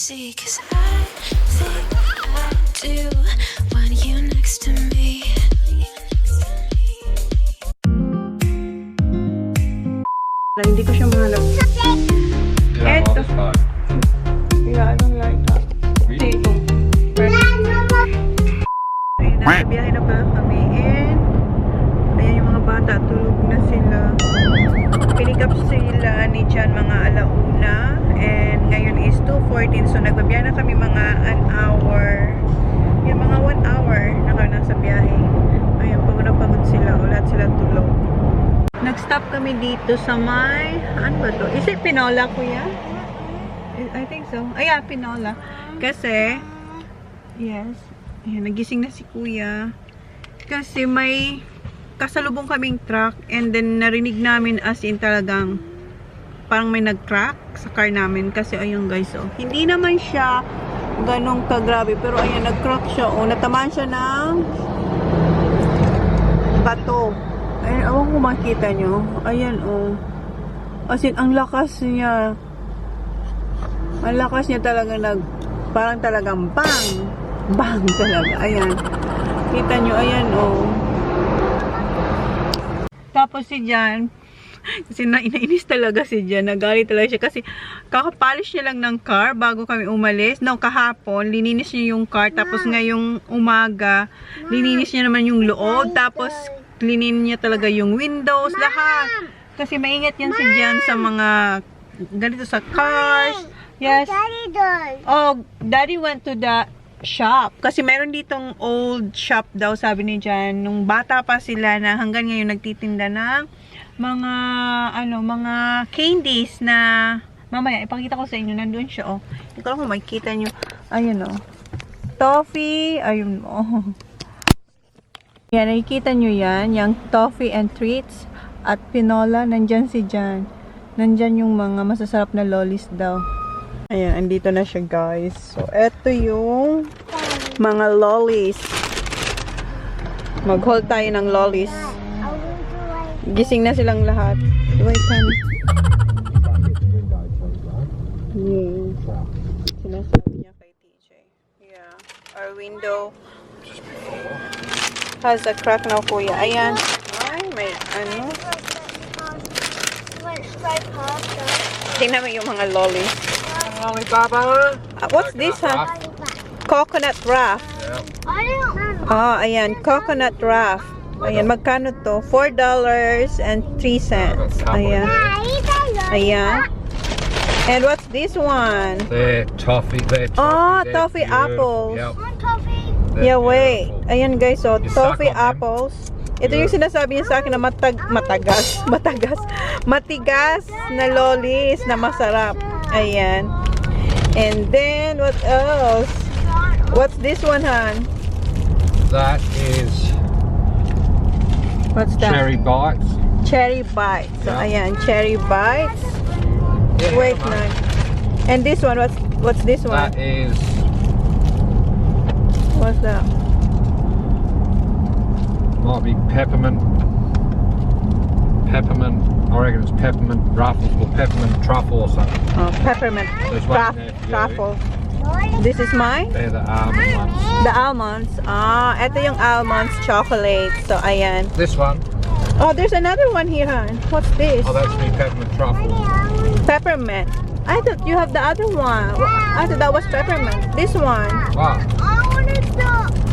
see, 'cause I think I do want you next to me. Hindi ko siya mahanap. Eto. Yeah, I don't like that. Dito. Ayun, nasa biyahe na pala kami. And ayan yung mga bata, tulog na sila. Pick up sila ni Jan mga alauna. And ngayon is 2:14. So nagbabiyahe na kami mga an hour. Yung mga 1 hour na kami nasa biyahe. Ayan, pagod na pagod sila. Ulat sila tulog. Nag-stop kami dito sa may, ano ba to? Is it Pinola, kuya? I think so. Ay, yeah, Pinola. Kasi, yes, ayan, nagising na si kuya. Kasi may kasalubong kaming truck and then narinig namin as in talagang parang may nag-crack sa car namin. Kasi ayun guys, oh, hindi naman siya ganong kagrabe. Pero ayun, nag-crack siya. Oh, natamaan siya ng bato. Ay, awang kung makita nyo. Ayan, oh. As in, ang lakas niya. Ang lakas niya talaga parang talagang bang. Bang talaga. Ayan. Kita nyo, ayan, oh. Tapos si Jan, kasi nainis talaga si Jan. Nagalit talaga siya. Kasi kakapolish niya lang ng car bago kami umalis. No, kahapon, lininis niya yung car. Tapos ngayong umaga, lininis niya naman yung loob. Tapos, linin niya talaga yung windows, lahat. Kasi maingat yan si Jan sa mga ganito sa cars. Yes. Daddy does. Oh, Daddy went to the shop. Kasi meron ditong old shop daw, sabi ni Jan. Nung bata pa sila na hanggang ngayon nagtitinda ng mga, mga candies na mamaya, ipakita ko sa inyo. Nandun siya, oh. Hindi ko lang kung makikita nyo. Ayun, oh. Toffee. Ayun, oh. Yan, nakikita nyo yan, yung toffee and treats at Pinola, nandyan si Jan. Nandyan yung mga masasarap na lollies daw. Ayan, andito na siya guys. So, eto yung mga lollies. Mag-haul tayo ng lollies. Gising na silang lahat. Wait, honey. Yes. Sinasabi niya kay TJ. Yeah. Our window has a crack now, kuya. Ayan. Ay, may ano. Tingnan mo yung mga lollies. What's this, huh? Coconut wrap. Oh, ayan. Coconut wrap. Ayan, magkano to? $4.03. Ayan. Ayan. And what's this one? They're toffee. Oh, toffee apples. Yep. Yeah, wait. Ayan guys, so toffee apples. Ito yung sinasabi niya sa akin na matigas na lollies na masarap. Ayan. And then, what else? What's this one, Han? That is What's that? cherry bites. Cherry bites. So, ayan, cherry bites. Yeah, Wait, mate. no. And this one, what's this one? That is What's that? might be peppermint. I reckon it's peppermint ruffles or peppermint truffle or something. Oh, peppermint There's one there for you. truffle. This is mine? They're the almond ones. The almonds. Ah, ito yung almonds chocolate. So, ayan. This one, Oh, there's another one here, hon. What's this? oh, that's me peppermint truffle. Peppermint. I thought you have the other one. I thought that was peppermint. This one. Wow.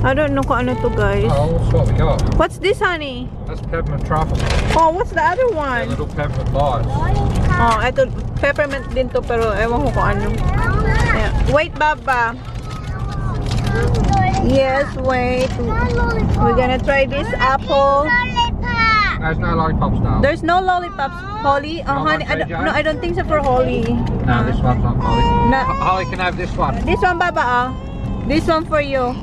I don't know kung ano to, guys. Oh, that's what we got. What's this, honey? That's peppermint truffle. Oh, what's the other They're one? little peppermint bites. Oh, ito, peppermint din to, pero ewan ko kung ano. Yeah. Wait, Baba. Yes, wait. We're gonna try this apple. There's no lollipops now. There's no lollipops, Holly. Oh, No, honey, okay, Joe. I don't think so for Holly. No, this one's not Holly. No. Holly can have this one. This one, Baba, oh. This one for you.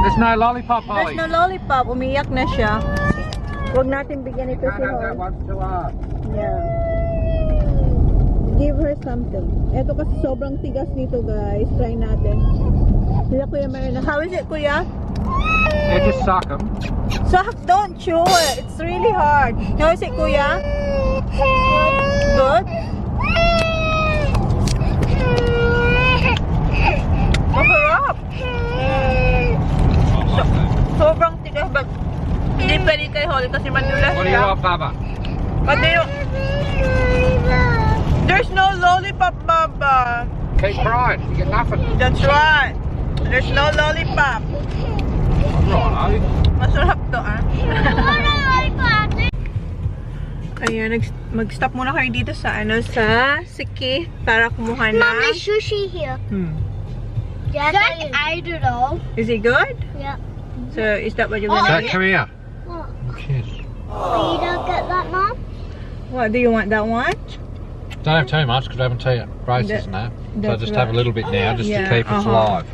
There's no lollipop, There's Holly. no lollipop. Umiyak na siya. Huwag natin bigyan ito Can't si have that Holly. one too hard. Yeah. Give her something. Ito kasi sobrang tigas nito, guys. Try natin. Sila, Kuya Marina. How is it, Kuya? Yeah, just suck them. Suck, don't chew it. It's really hard. How is it, Kuya? Good? lollipop, Baba. But there's no lollipop, Baba. Keep crying. You get nothing. That's right. There's no lollipop. Right, Masarap to, ah. Ayan, mag-stop muna kayo dito sa Siki para kumuha Mom, ng... there's sushi here. Yeah, I don't know. is it good? Yeah. So, is that what you're Dad, gonna come here. What? Yes. You don't get that, Mom? What, do you want that one? Don't have too much because we haven't tea braces and that. So that's just have a right. little bit now just Yeah, to keep us alive.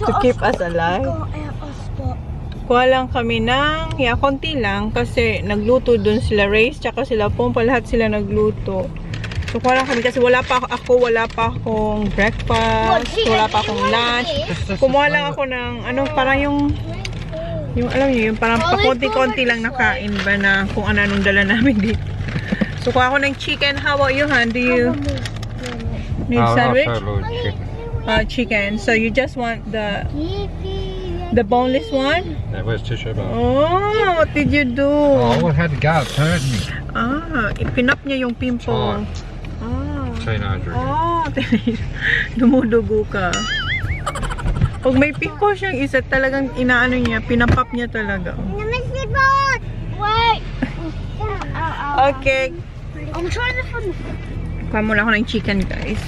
To keep us alive. Kuha lang kami ng, konti lang kasi nagluto dun sila Race tsaka sila Pompa, lahat sila nagluto. So kuha lang kami kasi wala pa akong breakfast, wala pa akong lunch. Kumuha lang ako ng parang yung alam niyo, yung parang pakonti-konti lang nakain ba na kung ano-anong dala namin dito. So kuha ako ng chicken. How about you, Han? Do you need sandwich? Chicken. So you just want the boneless one? Yeah, where's tissue box? Oh, what did you do? Oh, I had to go. It hurt me. Pinap niya yung pimple. Teenager. Dumudugo ka. Pag may pimple siyang isa, talagang inaano niya, pinapap niya talaga. Wait. Okay. I'm trying to find. Kuha muna ako ng chicken, guys.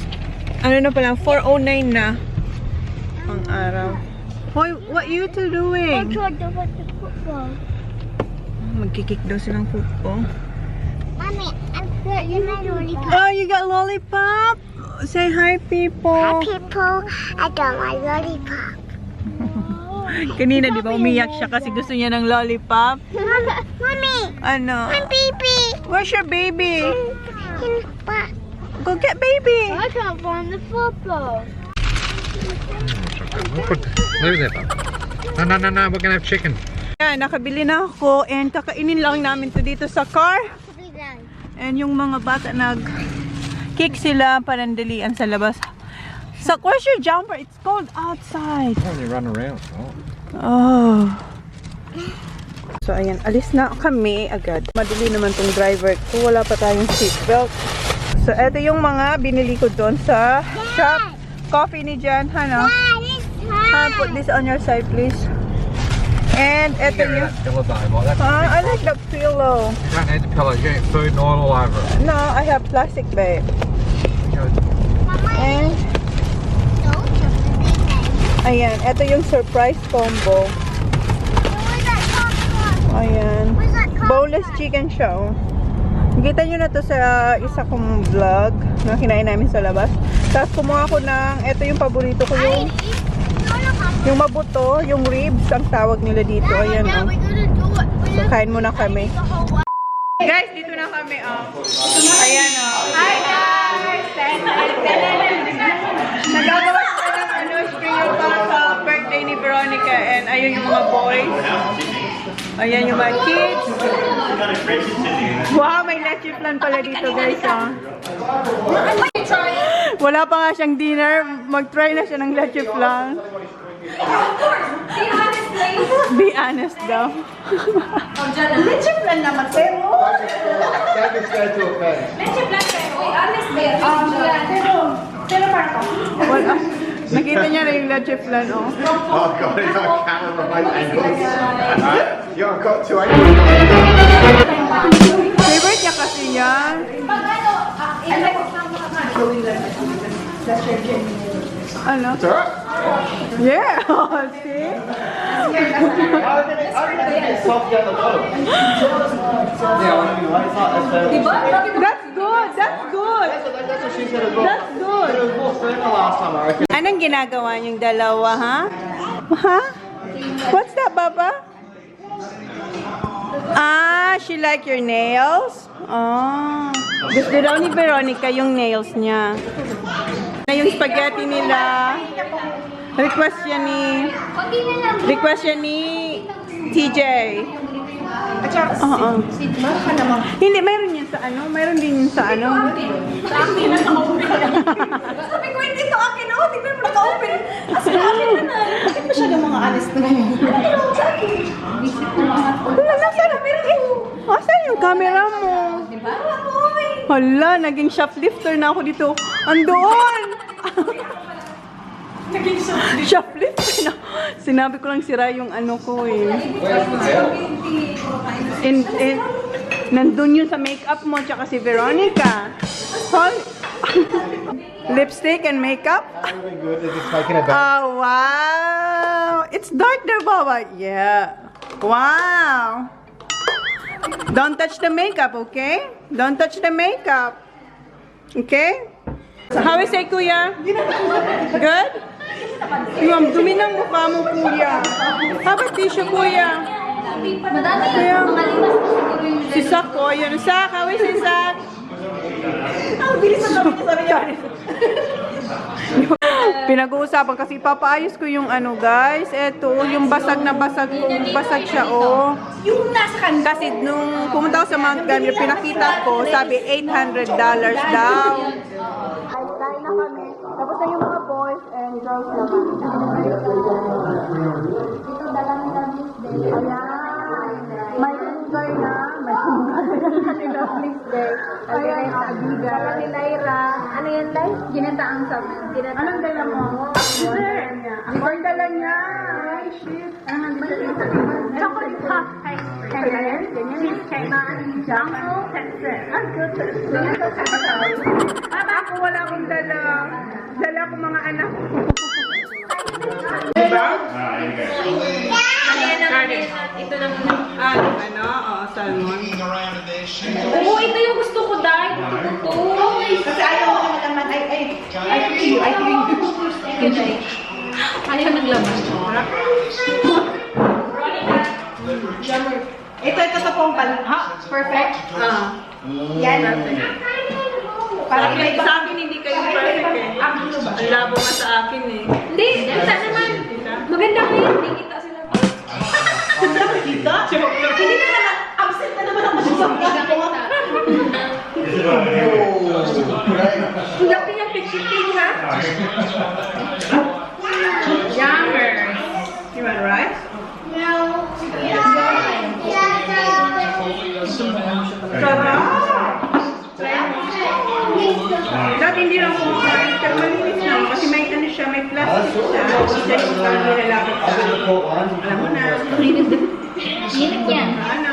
Ano na pala, 4:09 na. Ang araw. Hoy, what you two I'm doing? trying to find the football. Magkikik daw silang football. Mommy, I'm getting my lollipop. Oh, you got lollipop? Say hi, people. Hi, people. I got my lollipop. Kanina, di ba, umiyak siya kasi gusto niya ng lollipop? Mommy, Ano? I'm baby. Where's your baby? But Go get baby. I can't find the football. We'll put, leave it there, Baba. No. We're going to have chicken. Yan, nakabili na ako and kakainin lang namin to dito sa car. And yung mga bata nag-kick sila parandalian sa labas. So, where's your jumper? It's cold outside. Oh, you run around. Oh. So, ayan. Alis na kami agad. Madali naman tong driver ko. Wala pa tayong seatbelt. So, eto yung mga binili ko doon sa shop. Coffee ni Jan. Hano? Put this on your side, please. And eto yung... I like the pillow. You don't need the pillow. You get food and oil all over it. No, I have plastic, babe. And... Ayan, ito yung surprise combo. Ayan. Boneless chicken show. Kita nyo na to sa isa kong vlog na kinain namin sa labas. Tapos kumuha ko ng, ito yung paborito ko, yung mabuto, yung ribs, ang tawag nila dito. Ayan, oh. So, kain muna kami. Guys, dito na kami, oh. Ayan, oh. Hi, guys! Nagagawa sila ng spring roll para sa birthday ni Veronica. And ayun yung mga boys. Ayan yung mga kids. Wow, may leche flan pala dito, guys, oh. Wala pa nga siyang dinner. Mag-try na siya ng leche flan. Be honest, please. Be honest daw. Leche plan naman, pero... Leche plan, pero be honest, pero Marco. Wala. Nakita niya na yung leche flan, oh. Oh god, it's on camera from both angles. You've got two angles. Favorite niya kasi yan. Pag ano, ilagay lang Ano? It's alright. Yeah! See? How did it soft down the bottom? Yeah, I want to be right. It's like That's good! That's good! that's what she said as well. That's good! It was more firm the last time, I reckon. Anong ginagawa niyong dalawa, ha? Ha? What's that, Baba? She like your nails? Gusto daw ni Veronica yung nails niya. Na yung spaghetti nila. Request siya ni TJ. Hindi, mayroon yan sa ano? Mayroon din yun sa ano? Sabi ko, hindi to akin, oh. Tignan mo, naka-open. As in, akin na na. Bakit masyadong mga honest na ngayon? Ano sa akin? Visit ko mga to. Wala, nasa na, meron eh. Asan yung camera mo? Diba? Hala, naging shoplifter na ako dito. Andoon! Shoplifter na. Sinabi ko lang sira yung ano ko eh. Nandun yun sa makeup mo, tsaka si Veronica. Hol. Lipstick and makeup? That would be good if it's making it better. Oh, wow! It's dark there, Baba. Yeah. Wow! Don't touch the makeup, okay? Don't touch the makeup. Okay? How is it, Kuya? Good? Yung dumi ng mukha mo, Kuya. How about tissue, Kuya? Madami Kuya. mga limas na siguro yung Si Sak ko. Yun, Sak. How is it, Sak? Ang bilis na sabi niya. Pinag-uusapan kasi papaayos ko yung ano, guys. Eto, yung basag na basag ko. Basag siya, oh. Yung nasa kanto. Kasi nung pumunta ako sa Mount Gambier, pinakita ko, sabi $800 daw. Ay, kain na kami. Tapos na yung mga boys and girls naman. Ito dala nila Miss Day. Ayan. May sungay na. May sungay na kanila, please, day. Ayan, Dala ni Lyra. Ano yan, Day? Ginataang sa Anong dala mo? Ang dala niya. Ay, shit. Chocolate puff ice cream. Ayan, ganyan. Mango Texas. Ang good. Ako wala akong dala. Dala ko mga anak ko. Diba? Ito na muna. Ano? Oh, salmon. Oo, ito yung gusto ko, Day. Ito. Kasi ayaw ko naman. I feel you. Ayaw naglaman. Ito pong pala. Ha? Perfect? Yan. Parang sa akin hindi kayo perfect eh. Ang labo nga sa akin eh. Hindi, kita naman. Maganda ko yun. Hindi kita sila. Kita? Hindi na naman. Absent na naman ako sa Laki yung picture ha? Yummer. You want rice? Sarap! Dati hindi lang kumakain, pero malinis na. Kasi may ano siya, may plastic siya. Isa yung nilalapit sa alam mo na. Init yan. Ano?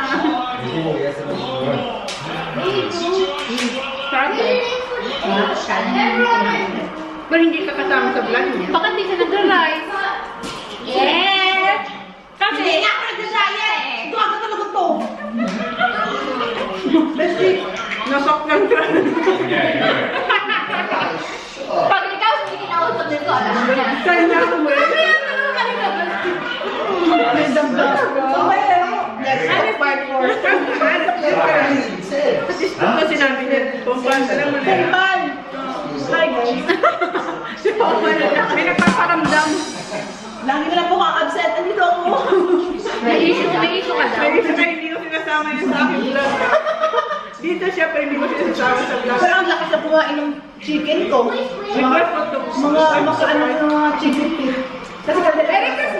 Pero hindi ka kasama sa vlog niya. Bakit di siya nag-rice? Yes! Kasi, hindi nga ako nag-diet eh. Ito ako talaga to. Bestie, nasaktan ka. Pag ikaw, hindi kinausap nito, alam mo yan. Saan na ako mo? May damdam ko. Ano part 4? Ito sinabi niya, Pompan, alam mo na. Pompan! Hi guys. Si Pompan na may nagpaparamdam. Lagi na lang po ka-absent. Andito ako. May issue ka daw. May isa kayo, hindi ko sinasama yun sa aking vlog. Dito siya, pero hindi ko sinasama sa vlog. Pero ang lakas na kumain ng chicken ko. Request ko to. Mga chicken feet. Kasi kasi Merry Christmas!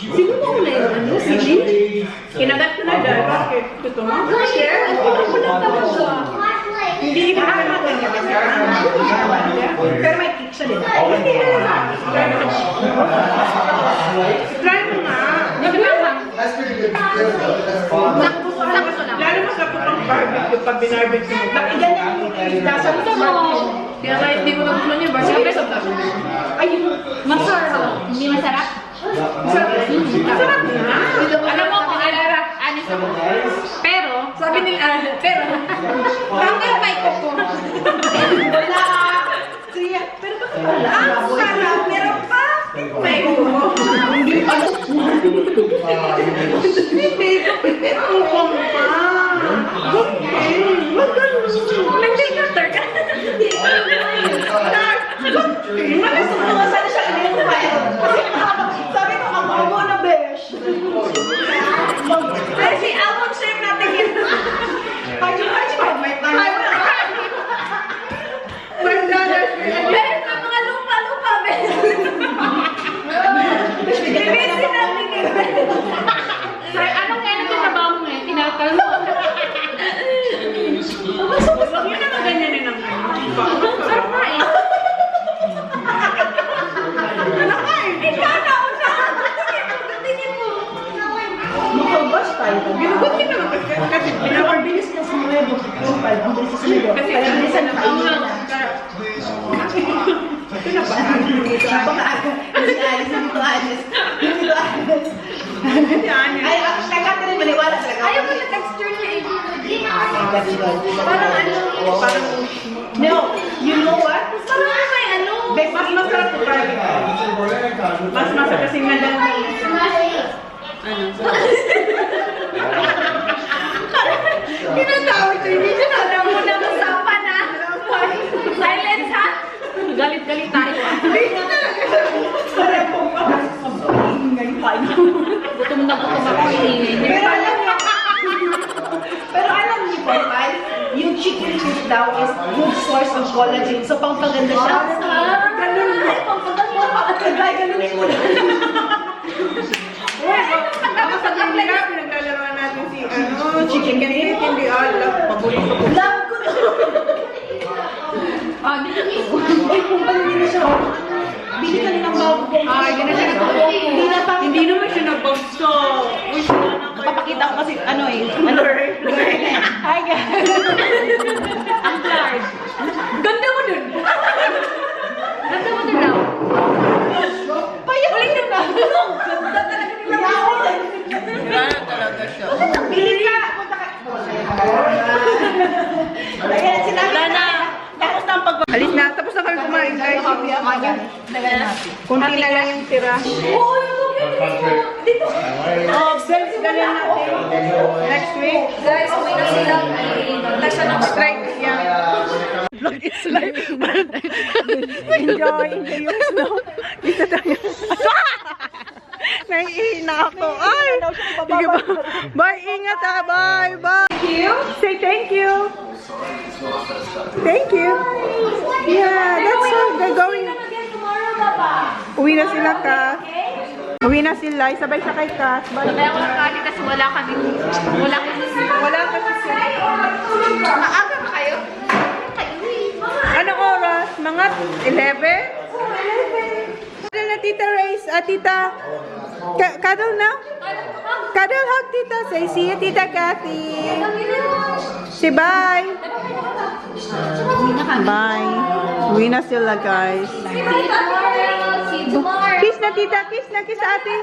sino mo na yun? Ano? Si Jin? Kinagat ko na dahil. Bakit? Gusto mo? Share? Hindi ka naman Pero may kick siya din. Try mo nga. That's pretty good. Sakto lang. Lalo masarap pang barbecue pag binarbecue mo. Ganyan yung nasa Gusto mo? Kaya kahit hindi mo nagustuhan yung barbecue, sa vlog. ayun. Masarap. Hindi masarap? Masarap na. Alam mo kung alara, honest ako. Pero, sabi nila, pero, pero may kuko. Wala. Siya. Pero bakit wala? Ang sarap. Meron pa. May umo. Hindi ko pipit umo pa. Okay. Wag ganun. Nag-filter ka. Mga sana siya kanina kumain. Kasi sabi ko, ang umo na besh. Ay, si Almond Chef natin yun. May time. Meron ka mga lupa-lupa, Ben. Ibisin natin yun. Sorry, anong kaya nagtatrabaho mo ngayon? Tinakal mo? Baka si Alice, hindi to Alice. Hindi to Alice. Ay, kaya rin maniwala talaga. Ayaw mo na texture niya eh. Parang ano? Parang... No, you know what? Parang may ano. Mas masarap po parang. Mas masarap kasi nandan lang. Tinatawag ko, hindi siya alam mo na usapan na. Silence ha? Galit-galit tayo ah. Gutom na gutom ako eh. Pero alam niyo po, Pai, yung chicken feet daw is good source of collagen. So, pangpaganda siya. Ganun na. Pangpaganda. Ganunin mo na. Tapos sa kanila, pinaglalaroan natin si chicken feet, hindi alam. Paborito ko. Love ko na. Ay, kung paano nila siya. Bili ka ng bago. Hindi na siya hindi naman siya nabagso. Uy, Napapakita ko kasi ano eh. Ano? Hi guys. Ang large. Ganda mo dun. Ganda mo dun daw. Payak ulit na. Ganda talaga nila. Ganda talaga siya. Bili ka. Ayan, sinabi na. Tapos na ang pag... Alis na. Tapos na kami kumain, guys. Kunti na lang yung tira. Oh, guys, galing natin. Next week. Guys, uwi na sila. Tasya ng Strike yan. Vlog is live. Enjoy yung snow. Dito tayo. Naiihina ako. Ay! Sige ba? Bye! Ingat ha! Bye! Bye! Thank you. Say thank you. Thank you. Yeah, that's all. They're going. Uwi na sila, Kat. Uwi na sila. Sabay siya kay Kat. Bye. Kaya ko lang kasi kasi wala kami. Wala kami. Wala ka kasi. Maaga ba kayo? Anong oras? Mga 11? Cuddle na Tita Race. Tita. Cuddle na? Cuddle hug, Tita. Say, see you, Tita Kathy. Say bye. Bye. Uwi na sila, guys. Kiss na, Tita. Kiss na, kiss ate.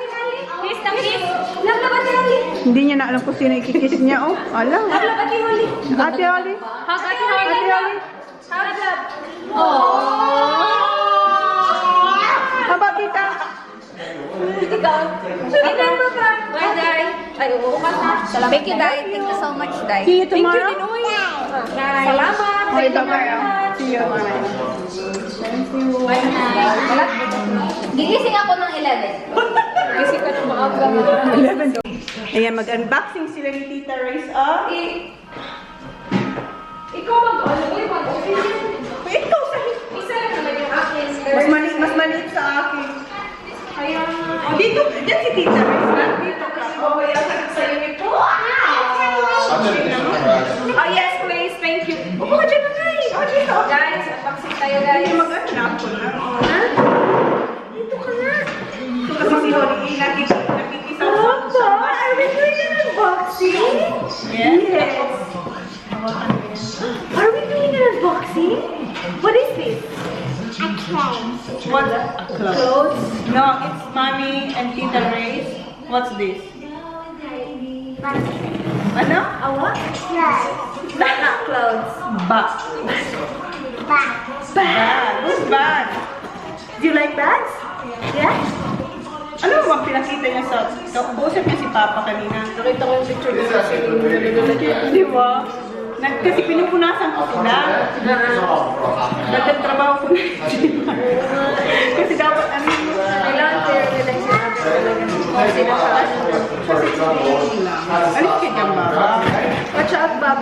Kiss na kiss. Lang na ba si Holly? Hindi niya na alam kung sino ikikiss niya. Oh, alam. Lang na ba si Holly? Ate Oli. Hug Ate Holly. Ate Oli. Hug love. How about Tita? Ikaw. Remember ba? Bye, Day. Ay, oo ka na. Thank you, Day. Thank you so much, Day. See you tomorrow. Thank you din, uy. Salamat. Okay, tomorrow. See you tomorrow. Bye, Day. Gigising ako ng 11. Gising ka ng mga aga. 11. Ayan, mag-unboxing sila ni Tita Race of. Ikaw mag-ano? Uy, mag-open. Ikaw sa Isa lang naman yung akin. mas maliit sa akin. Kaya, Oh, dito, dyan si Tita Race na. Dito ka. mamaya ka sa'yo nito. Oh, yes, please. Thank you. Upo ka dyan na, guys. Oh, dito. Guys, unboxing tayo, guys. Ay, mag-anak ko na. Ha? Dito ka na. Ito kasi si Holly, nakikisa ko. Papa, are we doing an unboxing? Yes. Are we doing an unboxing? What is this? A clown. What's a clothes? No, it's Mommy and Tita Race. What's this? Ano? A what? Clown. Not clothes. Bag. Bag. Bag. Who's bag? Do you like bags? Yeah? Ano bang pinakita niya sa... Kausap niya si Papa kanina. Nakita ko yung picture niya sa Di ba? Kasi pinupunasan ko sila. Dagdag trabaho ko na. Kasi dapat ano yung... Kailangan kayo nila siya. Kasi nasa Alis ka dyan, Baba. watch out, Bob.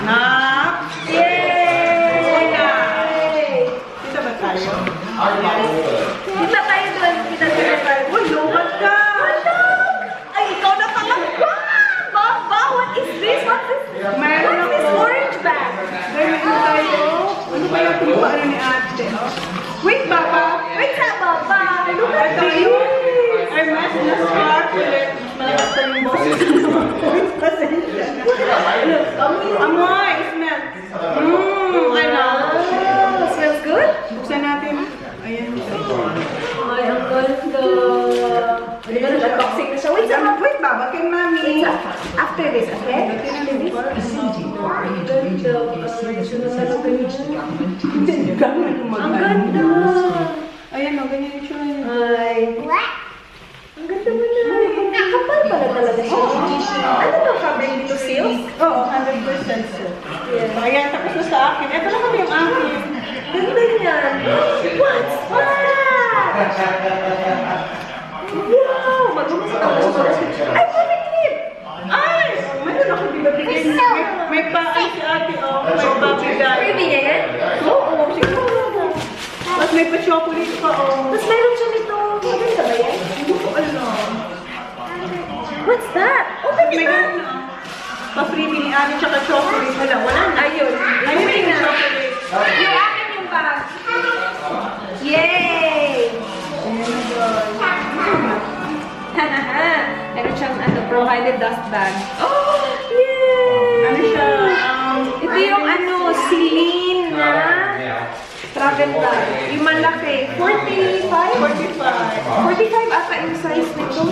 Nak! Yay! Dito ba tayo? Kita tayo doon. Kita tayo. Uy, lumat ka! Ay, ikaw na talaga! Baba, what is this? What is this? Meron What is this ako. orange bag? Meron tayo. Ano ba yung kinuhaan ni ate? Oh. Wait, Baba! Wait na, Baba. Look at Ito this. yung Hermes na scarf. Malakas pa yung boses. Pasensya. Amoy, smell. Ano? Smells good? Buksan natin. After this, okay? After this. Ang ganda. Ayan o, ganyan yung tsura niya. Ay. Ang ganda mo na. Kapal pala talaga siya. Ano to, fabric dito, silk? Oo, 100% silk. Ayan, tapos na sa akin. Ito na kami yung akin. Ganda niyan. What's that? Wow! Mag-umas na ako sa ay, perfect clip! Ay! Mayroon ako binabigyan. May paan si ate, oh. May babigay. Freebie niya yan? Oo, siguro. Tapos may pa-chocolate pa, oh. Tapos mayroon siya nito. Maganda ba yan? Hindi ko alam. What's that? Open May it na! ganun, oh. Pa-freebie ni ate, tsaka chocolate. Wala na. Ayun. Ayun Ayun yung na. chocolate. Yung akin yung bag. Yay! Meron siyang provided dust bag. Oh! Yay! Ano siya? Ito yung Celine na travel bag. Yung malaki. 45? 45 ata yung size nito.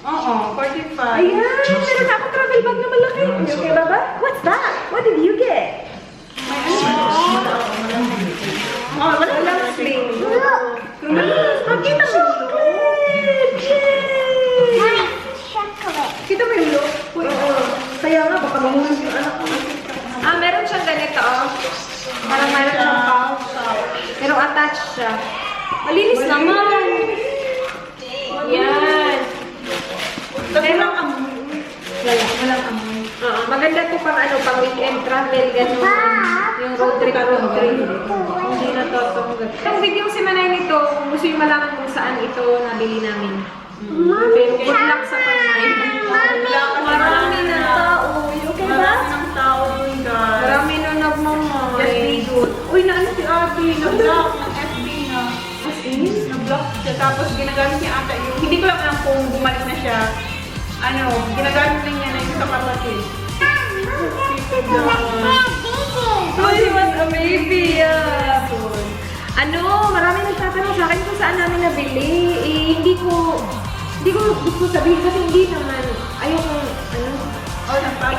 Oo, 45. Ayan! Meron ako travel bag na malaki. Okay ba ba? What's that? What did you get? Oh, wala Walang sling. Makita mo yung chocolate! Yay! Kita mo yung look? Kaya nga, baka mahulog yung anak ko. Meron siyang ganito, oh. Parang meron siyang pouch. Pero attached siya. Malinis naman. Yan. Walang amoy. Walang amoy. Maganda to pang pang weekend travel, gano'n. Yung road trip. Hindi na to. Itong video si Manay nito, kung gusto yung malaman kung saan ito nabili namin. Pero good luck sa pagkain. Marami na tao. Okay ba? Marami ng tao dun, guys. Marami na nagmamay. Just be good. Uy, naano si ate? Na-block ng FB na. As in? Na-block siya. Tapos ginagamit niya ata yung... Hindi ko lang alam kung bumalik na siya. Ginagamit lang niya na yung sa kapatid. Oh, he was a baby. Marami nagtatanong sa akin kung saan namin nabili. Hindi ko gusto sabihin kasi hindi naman. Ayoko,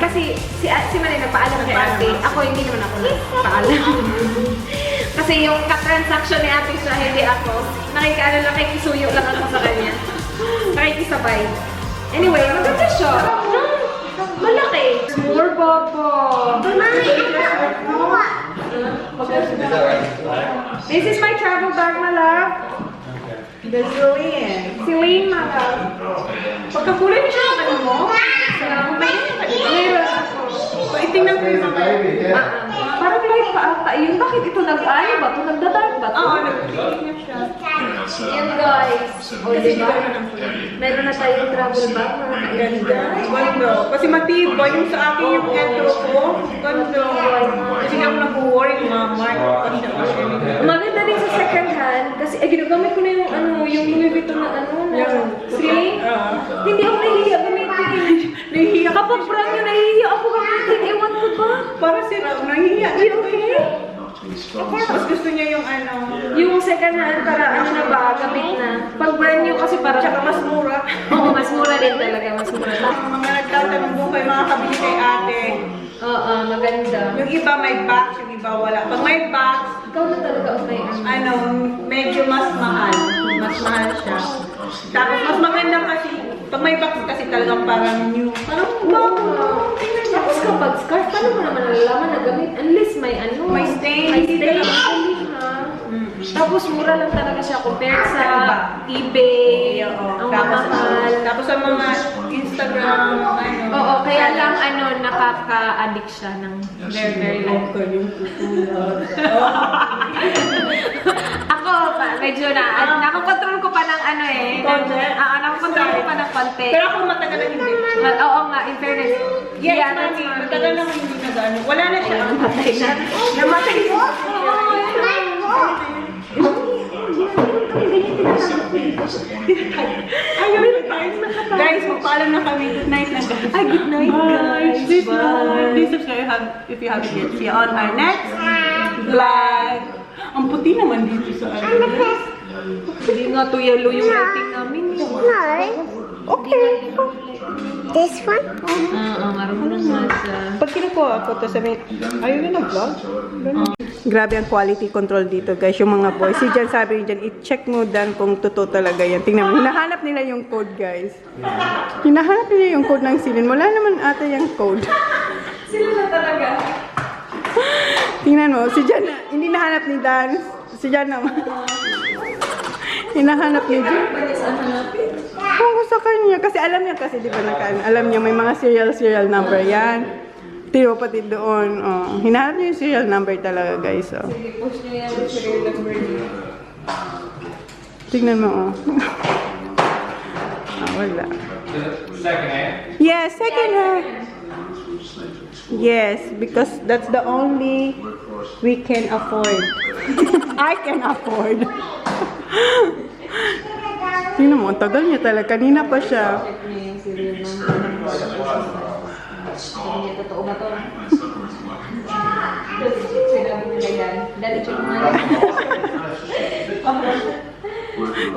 kasi si Manay nagpaalam kay ate. Ako, hindi naman ako nagpaalam. Kasi yung ka-transaction ni ate siya, hindi ako. Nakikisuyo lang ako sa kanya. Nakikisabay. Anyway, maganda siya. Malaki. More papa. This is my travel bag, my love. The Celine. Celine, my love. Pagkakulay niya siya ng ano mo? May Meron ako. Itingnan ko yung mga... Parang light pa ata. Yun, bakit ito nag-ano ba? Ito nagdadark ba? Oo, nag-iingit niya siya. Yan, guys. O, diba? Meron na tayong travel bag. Ganda. Ganda. Kasi matibay yung sa akin yung entro ko. Ganda. Kasi nga ako nag-worry yung mga mark pa siya. Maganda din sa second hand. Kasi ginagamit ko na yung yung Louis Vuitton na sling. Hindi ako nahihiya gamitin. Nahihiya ka. Kapag brand new, nahihiya ako gamitin. Ewan ko ba? Para sila, nahihiya. Are you okay? Tapos gusto niya yung Yung second hand, para na ba, gamit na. Pag brand new kasi para... Tsaka mas mura. Oo, mas mura din talaga. Mas mura. Mga nagtatanong mo kayo mga kabili kay ate. Oo, maganda. Yung iba may box, yung iba wala. Pag may box, Ikaw na talaga ang may medyo mas mahal. Mas mahal siya. Tapos mas maganda kasi, pag may box kasi talagang parang new. Parang bago. Tapos kapag scarf, paano mo naman nalalaman na gamit? Unless may May stain. May stain. Tapos mura lang talaga siya compared sa eBay. Ang mahal. Tapos sa mga Instagram, Oo, kaya lang nakaka-addict siya ng very, very low. Ako pa, medyo nakokontrol ko pa ng Konti? nakokontrol ko pa ng konti. Pero ako matagal na hindi. Oo nga, in fairness. Yes, Yeah, mami. that's Matagal na hindi nag-ano. Wala na siya. Namatay na. Namatay siya. Ayun, guys, magpaalam na kami. Good night na, guys. Ay, good night, guys. Please like, please subscribe if you haven't yet. See you on our next vlog. Ang puti naman dito sa Hindi nga to yellow yung lighting namin. No. Okay. This one? Oo, marunong mag... Pag kinukuha ako, to sabi, ayaw yun vlog. Grabe ang quality control dito, guys. Yung mga boys. Si Jan sabi niya dyan, i-check mo dan kung totoo talaga yan. Tingnan mo, hinahanap nila yung code, guys. Hinahanap nila yung code ng silin. Wala naman ata yung code. Sila na talaga. Tingnan mo, si Jan, hindi nahanap ni Dan. Si Jan naman. Hinahanap ni Jan. Oo, sa kanya. Kasi alam niya kasi, di ba, alam niya may mga serial number yan. Tiro pati doon. Oh. Hinahanap niya yung serial number talaga, guys. Oh. Sige, push niyo yan yung serial number niyo. Tingnan mo, oh. Wala. Second hand. Yes, second hand. Yes, because that's the only we can afford. I can afford. Tingnan mo, ang tagal niya talaga. Kanina pa siya. Check niyo yung serial number. Sabi niya, totoo ba to? Sinabi niya kay Dan. Dali, check mo nga.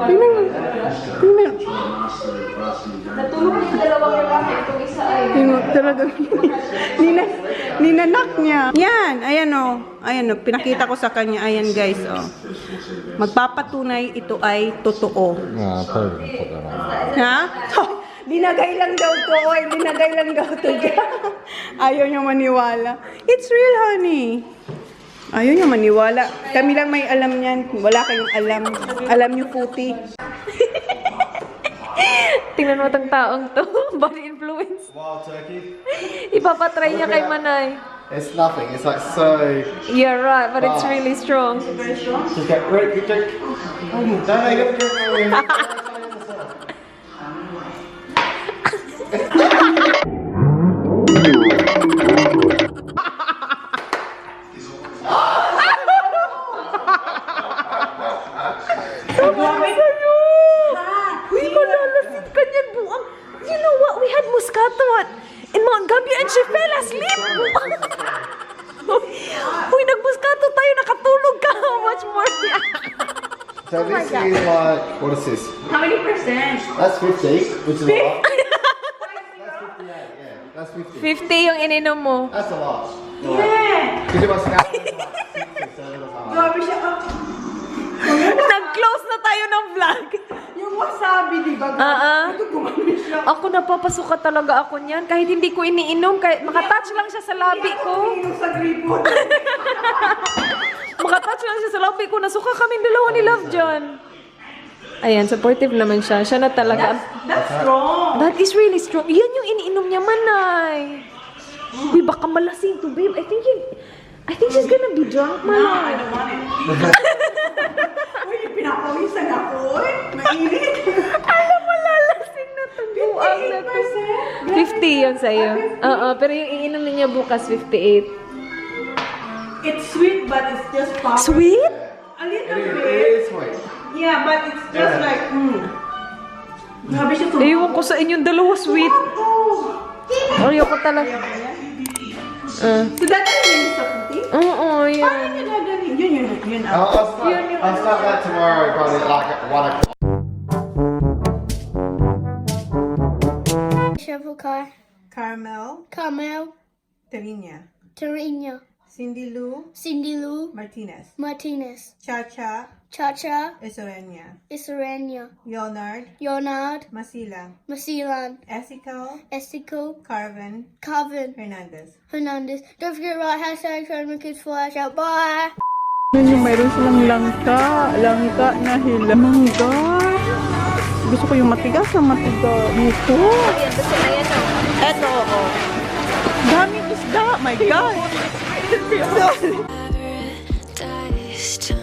Tingnan mo. Tingnan. Natulog yung dalawang lalaki. Itong isa ay... Tingnan mo, talaga. Ninanak niya. Yan, ayan o. Ayan o, pinakita ko sa kanya. Ayan guys, o. Magpapatunay ito ay totoo. Yeah, I'll probably put that on. Ha? Dinagay lang daw to, oy. Dinagay lang daw to. Ayaw niya maniwala. It's real, honey. Ayaw niya maniwala. Kami lang may alam niyan. Wala kayong alam. Alam niyo, puti. Tingnan mo itong taong to. Bad influence. Wild turkey. Ipapatry niya kay Manay. It's nothing. It's like so. You're right, but it's really strong. Just get great. Good drink. Don't make it drink. Uy, malalasin ka niyan, buang. You know what? We had Moscato in Mount Gambier and she fell asleep. Buang. Uy, nag-Moscato tayo. Nakatulog ka. How much more? So this is like, what is this? How many percent? That's 50, which is a lot. That's 58, yeah. That's 50. 50 yung ininom mo. That's a lot. Yeah. Because you must have like 6 or 7 or something. Grabe siya. Nag-close na tayo ng vlog. Yung wasabi, di ba? Ito gumamit siya. Ako napapasuka talaga ako niyan. Kahit hindi ko iniinom, kahit makatouch lang siya sa labi ko. Yung sa gripo. Makatouch lang siya sa labi ko. Nasuka kaming dalawa ni Love John. Ayan, supportive naman siya. Siya na talaga. That's strong. That is really strong. Yan yung iniinom niya, Manay. Uy, baka malasing to, babe. I think she's gonna be drunk, Manay. I don't want it. Uy, pinapawisan ako. Mainit. Alam mo, lalasing na to. Buang na to. 50 yun sa'yo. Oo, pero yung iinom niya bukas, 58. It's sweet, but it's just pop. Sweet? A little It bit. is sweet. Yeah, but it's just Yeah. like, Grabe siya tumawa. Ewan ko sa inyong dalawa, sweet. Ayoko talaga. So that is yung sa puti? Oo, Paano yan. niya gagaling? Yun. I'll start that tomorrow, probably like at 1 o'clock. Shovel car. Carmel, Carmel. Terinia, Torino. Cindy Lou Cindy Lou. Martinez, Martinez. Chacha Chacha. Esorenia, Isorania. Leonard Leonard. Masilang, Masilan. Esical Estico. Carvin Calvin. Hernandez. Hernandez. Don't forget right hashtag trying to make kids flash out. Bye. Yun yung mayroon silang langka na hila. Mangga. Gusto ko yung matigas na matigas. Ito. Yan, gusto na yan, oh. Eto, oo. Daming isda. My God. Paradise.